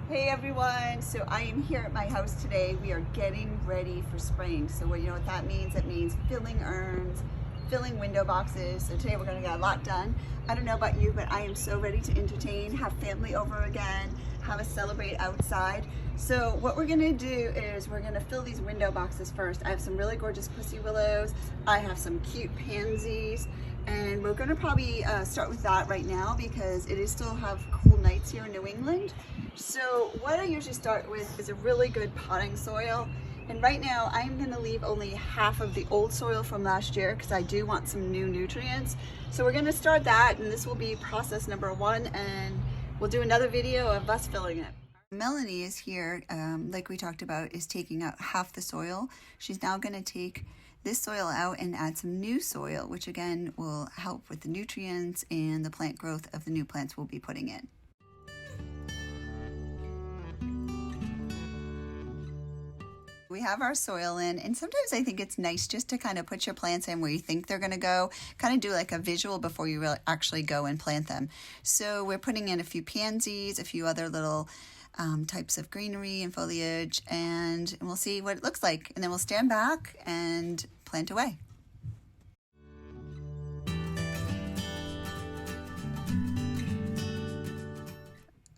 Hey everyone, so I am here at my house today. We are getting ready for spring. So you know what that means? It means filling urns, filling window boxes. So today we're gonna get a lot done. I don't know about you, but I am so ready to entertain, have family over again, have us celebrate outside. So what we're gonna do is we're gonna fill these window boxes first. I have some really gorgeous Pussy-Willows. I have some cute Pansies. And we're gonna probably start with that right now because it is still have cool nights here in New England. So what I usually start with is a really good potting soil. And right now I'm gonna leave only half of the old soil from last year because I do want some new nutrients. So we're gonna start that, and this will be process number 1, and we'll do another video of us filling it. Melanie is here, like we talked about, is taking out half the soil. She's now gonna take this soil out and add some new soil, which again will help with the nutrients and the plant growth of the new plants we'll be putting in. We have our soil in, and sometimes I think it's nice just to kind of put your plants in where you think they're going to go, kind of do like a visual before you really actually go and plant them. So we're putting in a few pansies, a few other little types of greenery and foliage, and we'll see what it looks like, and then we'll stand back and plant away.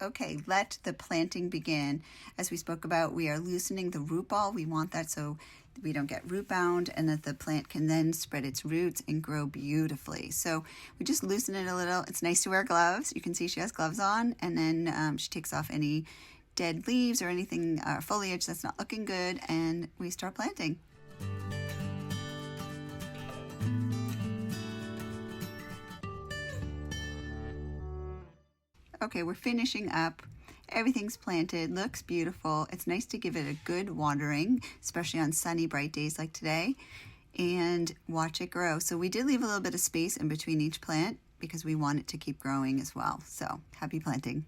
Okay, let the planting begin. As we spoke about, we are loosening the root ball. We want that so we don't get root bound, and that the plant can then spread its roots and grow beautifully. So we just loosen it a little. It's nice to wear gloves. You can see she has gloves on, and then she takes off any dead leaves or anything, foliage that's not looking good, and we start planting. Okay, we're finishing up. Everything's planted, looks beautiful. It's nice to give it a good watering, especially on sunny, bright days like today, and watch it grow. So we did leave a little bit of space in between each plant because we want it to keep growing as well. So happy planting.